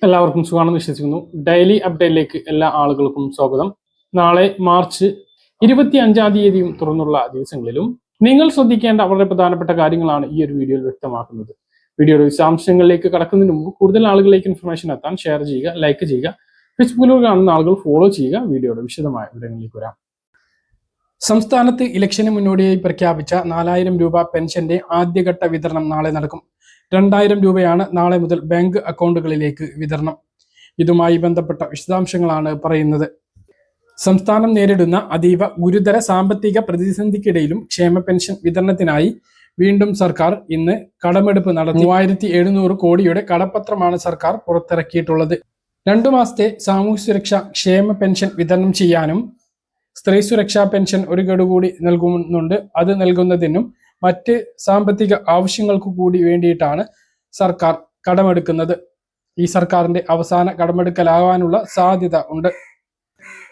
എല്ലാവർക്കും സുഖമാണെന്ന് വിശ്വസിക്കുന്നു. ഡെയിലി അപ്ഡേറ്റിലേക്ക് എല്ലാ ആളുകൾക്കും സ്വാഗതം. നാളെ മാർച്ച് 25-ാം തീയതിയും തുറന്നുള്ള ദിവസങ്ങളിലും നിങ്ങൾ ശ്രദ്ധിക്കേണ്ട വളരെ പ്രധാനപ്പെട്ട കാര്യങ്ങളാണ് ഈ ഒരു വീഡിയോയിൽ വ്യക്തമാക്കുന്നത്. വീഡിയോയുടെ വിശദാംശങ്ങളിലേക്ക് കടക്കുന്നതിന് മുമ്പ് കൂടുതൽ ആളുകളിലേക്ക് ഇൻഫർമേഷൻ എത്താൻ ഷെയർ ചെയ്യുക, ലൈക്ക് ചെയ്യുക. ഫേസ്ബുക്കിലൂടെ കാണുന്ന ആളുകൾ ഫോളോ ചെയ്യുക. വീഡിയോയുടെ വിശദമായ വിവരങ്ങളിലേക്ക് വരാം. സംസ്ഥാനത്ത് ഇലക്ഷന് മുന്നോടിയായി പ്രഖ്യാപിച്ച 4000 രൂപ പെൻഷന്റെ ആദ്യഘട്ട വിതരണം നാളെ നടക്കും. 2000 രൂപയാണ് നാളെ മുതൽ ബാങ്ക് അക്കൗണ്ടുകളിലേക്ക് വിതരണം. ഇതുമായി ബന്ധപ്പെട്ട വിശദാംശങ്ങളാണ് പറയുന്നത്. സംസ്ഥാനം നേരിടുന്ന അതീവ ഗുരുതര സാമ്പത്തിക പ്രതിസന്ധിക്കിടയിലും ക്ഷേമ പെൻഷൻ വിതരണത്തിനായി വീണ്ടും സർക്കാർ ഇന്ന് കടമെടുപ്പ് നടത്തി 3700 കോടിയുടെ കടപ്പത്രമാണ് സർക്കാർ പുറത്തിറക്കിയിട്ടുള്ളത്. 2 മാസത്തെ സാമൂഹ്യ സുരക്ഷാ ക്ഷേമ പെൻഷൻ വിതരണം ചെയ്യാനും സ്ത്രീ സുരക്ഷാ പെൻഷൻ ഒരു ഗഡു കൂടി നൽകുന്നുണ്ട്. അത് നൽകുന്നതിനും മറ്റ് സാമ്പത്തിക ആവശ്യങ്ങൾക്ക് കൂടി വേണ്ടിയിട്ടാണ് സർക്കാർ കടമെടുക്കുന്നത്. ഈ സർക്കാരിന്റെ അവസാന കടമെടുക്കലാകാനുള്ള സാധ്യത ഉണ്ട്.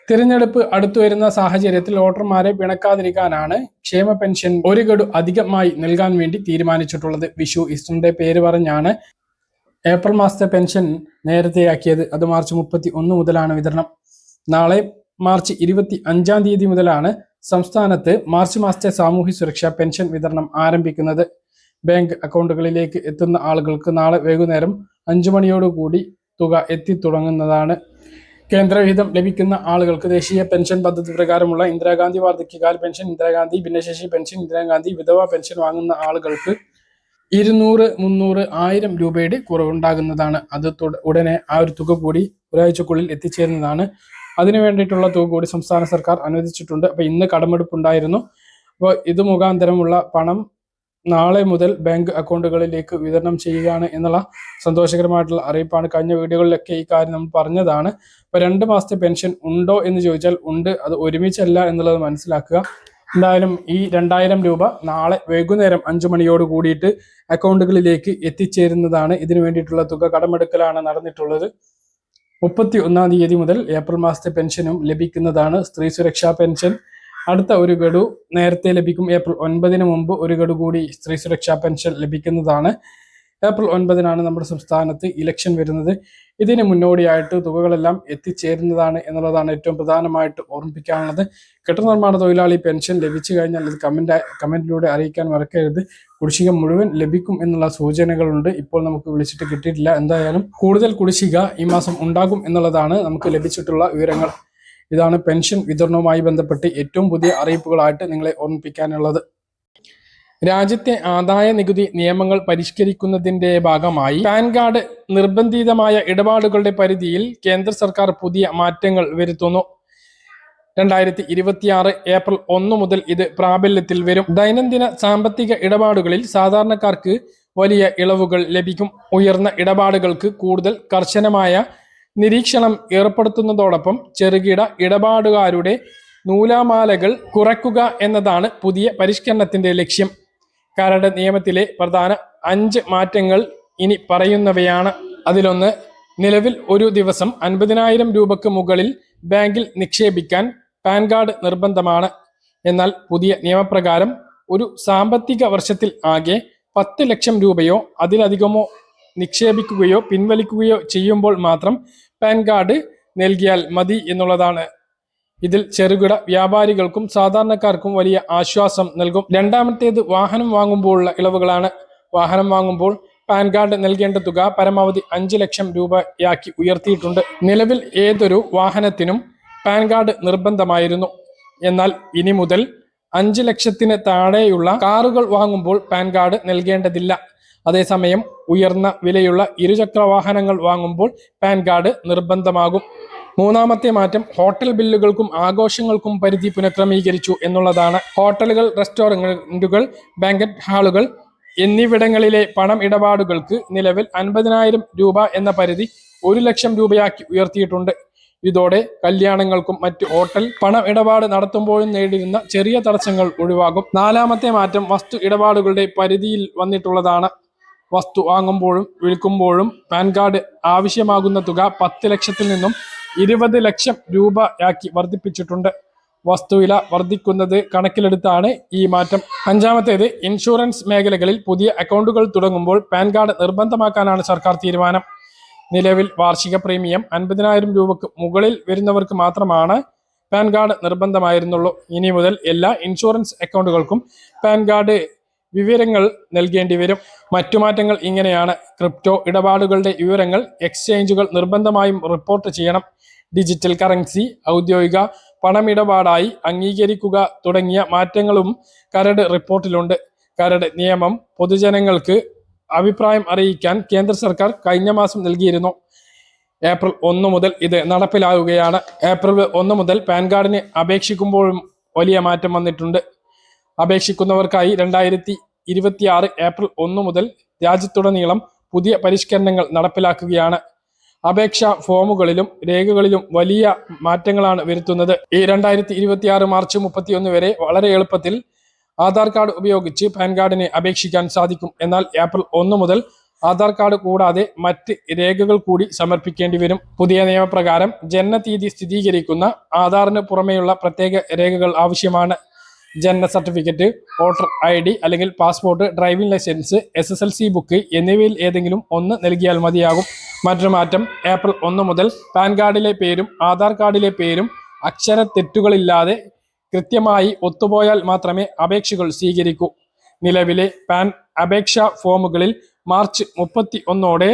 തിരഞ്ഞെടുപ്പ് അടുത്തു വരുന്ന സാഹചര്യത്തിൽ വോട്ടർമാരെ പിണക്കാതിരിക്കാനാണ് ക്ഷേമ പെൻഷൻ ഒരു ഗഡു അധികമായി നൽകാൻ വേണ്ടി തീരുമാനിച്ചിട്ടുള്ളത്. വിഷു, ഈസ്റ്ററിന്റെ പേര് പറഞ്ഞാണ് ഏപ്രിൽ മാസത്തെ പെൻഷൻ നേരത്തെയാക്കിയത്. അത് മാർച്ച് 31 മുതലാണ് വിതരണം. നാളെ മാർച്ച് 25-ാം തീയതി മുതലാണ് സംസ്ഥാനത്ത് മാർച്ച് മാസത്തെ സാമൂഹ്യ സുരക്ഷാ പെൻഷൻ വിതരണം ആരംഭിക്കുന്നത്. ബാങ്ക് അക്കൗണ്ടുകളിലേക്ക് എത്തുന്ന ആളുകൾക്ക് നാളെ വൈകുന്നേരം 5 മണിയോടുകൂടി തുക എത്തിത്തുടങ്ങുന്നതാണ്. കേന്ദ്രവിഹിതം ലഭിക്കുന്ന ആളുകൾക്ക് ദേശീയ പെൻഷൻ പദ്ധതി പ്രകാരമുള്ള ഇന്ദിരാഗാന്ധി വാർദ്ധക്യകാല പെൻഷൻ, ഇന്ദിരാഗാന്ധി ഭിന്നശേഷി പെൻഷൻ, ഇന്ദിരാഗാന്ധി വിധവ പെൻഷൻ വാങ്ങുന്ന ആളുകൾക്ക് 200, 300, 1000 രൂപയുടെ കുറവുണ്ടാകുന്നതാണ്. അത് ഉടനെ ആ ഒരു തുക കൂടി ഒരാഴ്ചക്കുള്ളിൽ എത്തിച്ചേരുന്നതാണ്. അതിനു വേണ്ടിയിട്ടുള്ള തുക കൂടി സംസ്ഥാന സർക്കാർ അനുവദിച്ചിട്ടുണ്ട്. അപ്പോൾ ഇന്ന് കടമെടുപ്പുണ്ടായിരുന്നു. അപ്പോൾ ഇത് മുഖാന്തരമുള്ള പണം നാളെ മുതൽ ബാങ്ക് അക്കൗണ്ടുകളിലേക്ക് വിതരണം ചെയ്യുകയാണ് എന്നുള്ള സന്തോഷകരമായിട്ടുള്ള അറിയിപ്പാണ്. കഴിഞ്ഞ വീഡിയോകളിലൊക്കെ ഈ കാര്യം നമ്മൾ പറഞ്ഞതാണ്. അപ്പോൾ 2 മാസത്തെ പെൻഷൻ ഉണ്ടോ എന്ന് ചോദിച്ചാൽ ഉണ്ട്. അത് ഒരുമിച്ചല്ല എന്നുള്ളത് മനസ്സിലാക്കുക. എന്തായാലും ഈ 2000 രൂപ നാളെ വൈകുന്നേരം 5 മണിയോട് കൂടിയിട്ട് അക്കൗണ്ടുകളിലേക്ക് എത്തിച്ചേരുന്നതാണ്. ഇതിനു വേണ്ടിയിട്ടുള്ള തുക കടമെടുക്കലാണ് നടന്നിട്ടുള്ളത്. 31-ാം തീയതി മുതൽ ഏപ്രിൽ മാസത്തെ പെൻഷനും ലഭിക്കുന്നതാണ്. സ്ത്രീ സുരക്ഷാ പെൻഷൻ അടുത്ത ഒരു ഗഡു നേരത്തെ ലഭിക്കും. ഏപ്രിൽ 9-ന് മുമ്പ് ഒരു ഗഡു കൂടി സ്ത്രീ സുരക്ഷാ പെൻഷൻ ലഭിക്കുന്നതാണ്. ഏപ്രിൽ 9-നാണ് നമ്മുടെ സംസ്ഥാനത്ത് ഇലക്ഷൻ വരുന്നത്. ഇതിന് മുന്നോടിയായിട്ട് തുകകളെല്ലാം എത്തിച്ചേരുന്നതാണ് എന്നുള്ളതാണ് ഏറ്റവും പ്രധാനമായിട്ട് ഓർമ്മിപ്പിക്കാനുള്ളത്. കെട്ടിട നിർമ്മാണ തൊഴിലാളി പെൻഷൻ ലഭിച്ചു കഴിഞ്ഞാൽ ഇത് കമന്റിലൂടെ അറിയിക്കാൻ മറക്കരുത്. കുടിശ്ശിക മുഴുവൻ ലഭിക്കും എന്നുള്ള സൂചനകളുണ്ട്. ഇപ്പോൾ നമുക്ക് വിളിച്ചിട്ട് കിട്ടിയിട്ടില്ല. എന്തായാലും കൂടുതൽ കുടിശ്ശിക ഈ മാസം ഉണ്ടാകും എന്നുള്ളതാണ് നമുക്ക് ലഭിച്ചിട്ടുള്ള വിവരങ്ങൾ. ഇതാണ് പെൻഷൻ വിതരണവുമായി ബന്ധപ്പെട്ട് ഏറ്റവും പുതിയ അറിയിപ്പുകളായിട്ട് നിങ്ങളെ ഓർമ്മിപ്പിക്കാനുള്ളത്. രാജ്യത്തെ ആദായ നികുതി നിയമങ്ങൾ പരിഷ്കരിക്കുന്നതിന്റെ ഭാഗമായി പാൻ കാർഡ് നിർബന്ധിതമായ ഇടപാടുകളുടെ പരിധിയിൽ കേന്ദ്ര സർക്കാർ പുതിയ മാറ്റങ്ങൾ വരുത്തുന്നു. 2026 ഏപ്രിൽ 1 മുതൽ ഇത് പ്രാബല്യത്തിൽ വരും. ദൈനംദിന സാമ്പത്തിക ഇടപാടുകളിൽ സാധാരണക്കാർക്ക് വലിയ ഇളവുകൾ ലഭിക്കും. ഉയർന്ന ഇടപാടുകൾക്ക് കൂടുതൽ കർശനമായ നിരീക്ഷണം ഏർപ്പെടുത്തുന്നതോടൊപ്പം ചെറുകിട ഇടപാടുകാരുടെ നൂലാമാലകൾ കുറയ്ക്കുക എന്നതാണ് പുതിയ പരിഷ്കരണത്തിന്റെ ലക്ഷ്യം. കരട് നിയമത്തിലെ പ്രധാന 5 മാറ്റങ്ങൾ ഇനി പറയുന്നവയാണ്. അതിലൊന്ന്, നിലവിൽ ഒരു ദിവസം 50,000 രൂപക്ക് മുകളിൽ ബാങ്കിൽ നിക്ഷേപിക്കാൻ പാൻ കാർഡ് നിർബന്ധമാണ്. എന്നാൽ പുതിയ നിയമപ്രകാരം ഒരു സാമ്പത്തിക വർഷത്തിൽ ആകെ 10 ലക്ഷം രൂപയോ അതിലധികമോ നിക്ഷേപിക്കുകയോ പിൻവലിക്കുകയോ ചെയ്യുമ്പോൾ മാത്രം പാൻ കാർഡ് നൽകിയാൽ മതി എന്നുള്ളതാണ്. ഇതിൽ ചെറുകിട വ്യാപാരികൾക്കും സാധാരണക്കാർക്കും വലിയ ആശ്വാസം നൽകും. രണ്ടാമത്തേത് വാഹനം വാങ്ങുമ്പോഴുള്ള ഇളവുകളാണ്. വാഹനം വാങ്ങുമ്പോൾ പാൻ കാർഡ് നൽകേണ്ട തുക പരമാവധി 5 ലക്ഷം രൂപയാക്കി ഉയർത്തിയിട്ടുണ്ട്. നിലവിൽ ഏതൊരു വാഹനത്തിനും പാൻ കാർഡ് നിർബന്ധമായിരുന്നു. എന്നാൽ ഇനി മുതൽ 5 ലക്ഷത്തിന് താഴെയുള്ള കാറുകൾ വാങ്ങുമ്പോൾ പാൻ കാർഡ് നൽകേണ്ടതില്ല. അതേസമയം ഉയർന്ന വിലയുള്ള ഇരുചക്ര വാഹനങ്ങൾ വാങ്ങുമ്പോൾ പാൻ കാർഡ് നിർബന്ധമാകും. മൂന്നാമത്തെ മാറ്റം, ഹോട്ടൽ ബില്ലുകൾക്കും ആഘോഷങ്ങൾക്കും പരിധി പുനഃക്രമീകരിച്ചു എന്നുള്ളതാണ്. ഹോട്ടലുകൾ, റെസ്റ്റോറന്റുകൾ, ബാങ്കറ്റ് ഹാളുകൾ എന്നിവിടങ്ങളിലെ പണം ഇടപാടുകൾക്ക് നിലവിൽ 50,000 രൂപ എന്ന പരിധി 1 ലക്ഷം രൂപയാക്കി ഉയർത്തിയിട്ടുണ്ട്. ഇതോടെ കല്യാണങ്ങൾക്കും മറ്റ് ഹോട്ടൽ പണം ഇടപാട് നടത്തുമ്പോഴും നേരിടുന്ന ചെറിയ തടസ്സങ്ങൾ ഒഴിവാകും. നാലാമത്തെ മാറ്റം, വസ്തു ഇടപാടുകളുടെ പരിധിയിൽ വന്നിട്ടുള്ളതാണ്. വസ്തു വാങ്ങുമ്പോഴും വിൽക്കുമ്പോഴും പാൻ കാർഡ് ആവശ്യമാകുന്ന തുക 10 ലക്ഷത്തിൽ നിന്നും 20 ലക്ഷം രൂപയാക്കി വർദ്ധിപ്പിച്ചിട്ടുണ്ട്. വസ്തുവില വർദ്ധിക്കുന്നത് കണക്കിലെടുത്താണ് ഈ മാറ്റം. അഞ്ചാമത്തേത്, ഇൻഷുറൻസ് മേഖലകളിൽ പുതിയ അക്കൗണ്ടുകൾ തുടങ്ങുമ്പോൾ പാൻ കാർഡ് നിർബന്ധമാക്കാനാണ് സർക്കാർ തീരുമാനം. നിലവിൽ വാർഷിക പ്രീമിയം 50,000 രൂപക്ക് മുകളിൽ വരുന്നവർക്ക് മാത്രമാണ് പാൻ കാർഡ് നിർബന്ധമായിരുന്നുള്ളൂ. ഇനി മുതൽ എല്ലാ ഇൻഷുറൻസ് അക്കൗണ്ടുകൾക്കും പാൻ കാർഡ് വിവരങ്ങൾ നൽകേണ്ടി വരും. മറ്റു മാറ്റങ്ങൾ ഇങ്ങനെയാണ്. ക്രിപ്റ്റോ ഇടപാടുകളുടെ വിവരങ്ങൾ എക്സ്ചേഞ്ചുകൾ നിർബന്ധമായും റിപ്പോർട്ട് ചെയ്യണം. ഡിജിറ്റൽ കറൻസി ഔദ്യോഗിക പണമിടപാടായി അംഗീകരിക്കുക തുടങ്ങിയ മാറ്റങ്ങളും കരട് റിപ്പോർട്ടിലുണ്ട്. കരട് നിയമം പൊതുജനങ്ങൾക്ക് അഭിപ്രായം അറിയിക്കാൻ കേന്ദ്ര സർക്കാർ കഴിഞ്ഞ മാസം നൽകിയിരുന്നു. ഏപ്രിൽ 1 മുതൽ ഇത് നടപ്പിലാവുകയാണ്. ഏപ്രിൽ 1 മുതൽ പാൻ കാർഡിന് അപേക്ഷിക്കുമ്പോഴും വലിയ മാറ്റം വന്നിട്ടുണ്ട്. അപേക്ഷിക്കുന്നവർക്കായി 2026 ഏപ്രിൽ 1 മുതൽ രാജ്യത്തുടനീളം പുതിയ പരിഷ്കരണങ്ങൾ നടപ്പിലാക്കുകയാണ്. അപേക്ഷാ ഫോമുകളിലും രേഖകളിലും വലിയ മാറ്റങ്ങളാണ് വരുത്തുന്നത്. ഈ 2026 മാർച്ച് 31 വരെ വളരെ എളുപ്പത്തിൽ ആധാർ കാർഡ് ഉപയോഗിച്ച് പാൻ കാർഡിന് അപേക്ഷിക്കാൻ സാധിക്കും. എന്നാൽ ഏപ്രിൽ 1 മുതൽ ആധാർ കാർഡ് കൂടാതെ മറ്റ് രേഖകൾ കൂടി സമർപ്പിക്കേണ്ടി വരും. പുതിയ നിയമപ്രകാരം ജനനതീയതി സ്ഥിരീകരിക്കുന്ന ആധാറിന് പുറമെയുള്ള പ്രത്യേക രേഖകൾ ആവശ്യമാണ്. ജനന സർട്ടിഫിക്കറ്റ്, വോട്ടർ ID അല്ലെങ്കിൽ passport, driving licence, SSLC book എന്നിവയിൽ ഏതെങ്കിലും ഒന്ന് നൽകിയാൽ മതിയാകും. മറ്റൊരു മാറ്റം, ഏപ്രിൽ 1 മുതൽ പാൻ കാർഡിലെ പേരും ആധാർ കാർഡിലെ പേരും അക്ഷര തെറ്റുകളില്ലാതെ കൃത്യമായി ഒത്തുപോയാൽ മാത്രമേ അപേക്ഷകൾ സ്വീകരിക്കൂ. നിലവിലെ പാൻ അപേക്ഷാ ഫോമുകളിൽ മാർച്ച് 31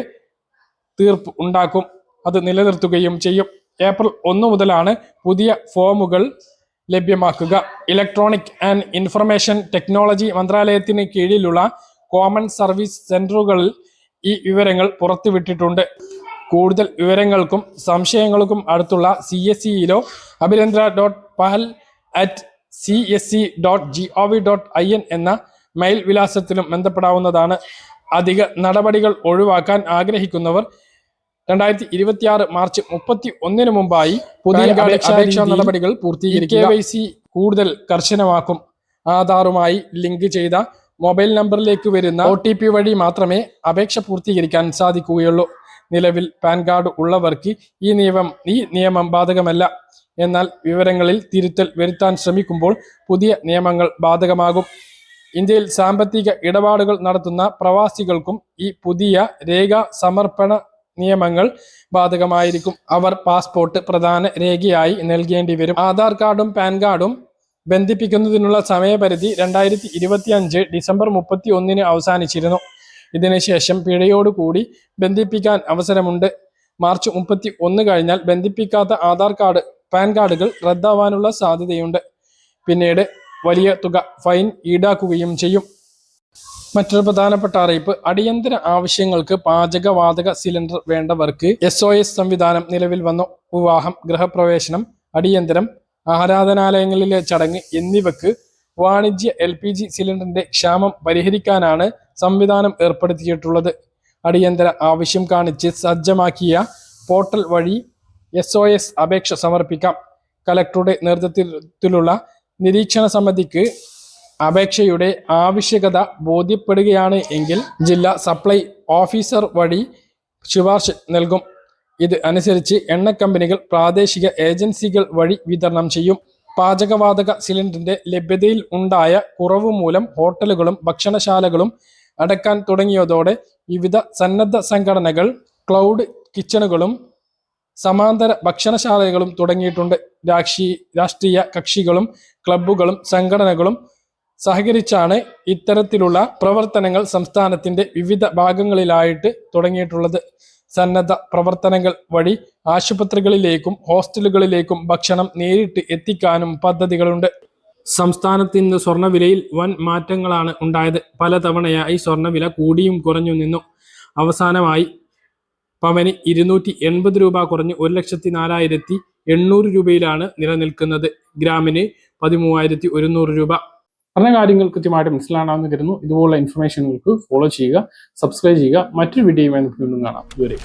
തീർപ്പ് ഉണ്ടാക്കും. അത് നിലനിർത്തുകയും ചെയ്യും. ഏപ്രിൽ 1 മുതലാണ് പുതിയ ഫോമുകൾ ലഭ്യമാക്കുക. ഇലക്ട്രോണിക് ആൻഡ് ഇൻഫർമേഷൻ ടെക്നോളജി മന്ത്രാലയത്തിന് കീഴിലുള്ള കോമൺ സർവീസ് സെന്ററുകളിൽ ഈ വിവരങ്ങൾ പുറത്തുവിട്ടിട്ടുണ്ട്. കൂടുതൽ വിവരങ്ങൾക്കും സംശയങ്ങൾക്കും അടുത്തുള്ള CSEയിലോ abhirendra.pahal@csc.gov.in എന്ന മെയിൽ വിലാസത്തിലും ബന്ധപ്പെടാവുന്നതാണ്. അധിക നടപടികൾ ഒഴിവാക്കാൻ ആഗ്രഹിക്കുന്നവർ 2026 മാർച്ച് 31 മുമ്പായി പുതിയ അപേക്ഷാ നടപടികൾ പൂർത്തീകരിക്കുക. KYC കൂടുതൽ കർശനമാക്കും. ആധാറുമായി ലിങ്ക് ചെയ്ത മൊബൈൽ നമ്പറിലേക്ക് വരുന്ന OTP വഴി മാത്രമേ അപേക്ഷ പൂർത്തീകരിക്കാൻ സാധിക്കുകയുള്ളൂ. നിലവിൽ പാൻ കാർഡ് ഉള്ളവർക്ക് ഈ നിയമം ബാധകമല്ല. എന്നാൽ വിവരങ്ങളിൽ തിരുത്തൽ വരുത്താൻ ശ്രമിക്കുമ്പോൾ പുതിയ നിയമങ്ങൾ ബാധകമാകും. ഇന്ത്യയിൽ സാമ്പത്തിക ഇടപാടുകൾ നടത്തുന്ന പ്രവാസികൾക്കും ഈ പുതിയ രേഖാ സമർപ്പണ നിയമങ്ങൾ ബാധകമായിരിക്കും. അവർ പാസ്പോർട്ട് പ്രധാന രേഖയായി നൽകേണ്ടി വരും. ആധാർ കാർഡും പാൻ കാർഡും ബന്ധിപ്പിക്കുന്നതിനുള്ള സമയപരിധി 2025 ഡിസംബർ 31 അവസാനിച്ചിരുന്നു. ഇതിനുശേഷം പിഴയോടുകൂടി ബന്ധിപ്പിക്കാൻ അവസരമുണ്ട്. മാർച്ച് 31 കഴിഞ്ഞാൽ ബന്ധിപ്പിക്കാത്ത ആധാർ കാർഡ്, പാൻ കാർഡുകൾ റദ്ദാവാനുള്ള സാധ്യതയുണ്ട്. പിന്നീട് വലിയ തുക ഫൈൻ ഈടാക്കുകയും ചെയ്യും. മറ്റൊരു പ്രധാനപ്പെട്ട അറിയിപ്പ്, അടിയന്തര ആവശ്യങ്ങൾക്ക് പാചകവാതക സിലിണ്ടർ വേണ്ടവർക്ക് SOS സംവിധാനം നിലവിൽ വന്നു. വിവാഹം, ഗൃഹപ്രവേശനം, അടിയന്തരം, ആരാധനാലയങ്ങളിലെ ചടങ്ങ് എന്നിവയ്ക്ക് വാണിജ്യ LPG സിലിണ്ടറിന്റെ ക്ഷാമം പരിഹരിക്കാനാണ് സംവിധാനം ഏർപ്പെടുത്തിയിട്ടുള്ളത്. അടിയന്തര ആവശ്യം കാണിച്ച് സജ്ജമാക്കിയ പോർട്ടൽ വഴി SOS അപേക്ഷ സമർപ്പിക്കാം. കലക്ടറുടെ നേതൃത്വത്തിലുള്ള നിരീക്ഷണ സമിതിക്ക് അപേക്ഷയുടെ ആവശ്യകത ബോധ്യപ്പെടുകയാണ് എങ്കിൽ ജില്ലാ സപ്ലൈ ഓഫീസർ വഴി ശുപാർശ നൽകും. ഇത് അനുസരിച്ച് എണ്ണ കമ്പനികൾ പ്രാദേശിക ഏജൻസികൾ വഴി വിതരണം ചെയ്യും. പാചകവാതക സിലിണ്ടറിന്റെ ലഭ്യതയിൽ ഉണ്ടായ കുറവ് മൂലം ഹോട്ടലുകളും ഭക്ഷണശാലകളും അടക്കാൻ തുടങ്ങിയതോടെ വിവിധ സന്നദ്ധ സംഘടനകൾ ക്ലൗഡ് കിച്ചണുകളും സമാന്തര ഭക്ഷണശാലകളും തുടങ്ങിയിട്ടുണ്ട്. രാഷ്ട്രീയ കക്ഷികളും ക്ലബ്ബുകളും സംഘടനകളും സഹകരിച്ചാണ് ഇത്തരത്തിലുള്ള പ്രവർത്തനങ്ങൾ സംസ്ഥാനത്തിന്റെ വിവിധ ഭാഗങ്ങളിലായിട്ട് തുടങ്ങിയിട്ടുള്ളത്. സന്നദ്ധ പ്രവർത്തനങ്ങൾ വഴി ആശുപത്രികളിലേക്കും ഹോസ്റ്റലുകളിലേക്കും ഭക്ഷണം നേരിട്ട് എത്തിക്കാനും പദ്ധതികളുണ്ട്. സംസ്ഥാനത്ത് ഇന്ന് സ്വർണ്ണവിലയിൽ വൻ മാറ്റങ്ങളാണ് ഉണ്ടായത്. പലതവണയായി സ്വർണ്ണവില കൂടിയും കുറഞ്ഞു നിന്നു. അവസാനമായി പവന് 280 രൂപ കുറഞ്ഞ് 1,04,800 രൂപയിലാണ് നിലനിൽക്കുന്നത്. ഗ്രാമിന് 13,100 രൂപ. പറഞ്ഞ കാര്യങ്ങൾ കൃത്യമായിട്ട് മനസ്സിലാണെന്ന് കരുതുന്നു. ഇതുപോലുള്ള ഇൻഫർമേഷനുകൾക്ക് ഫോളോ ചെയ്യുക, സബ്സ്ക്രൈബ് ചെയ്യുക. മറ്റൊരു വീഡിയോയുമായി നമുക്ക് വീണ്ടും കാണാം. ഇതുവരെ.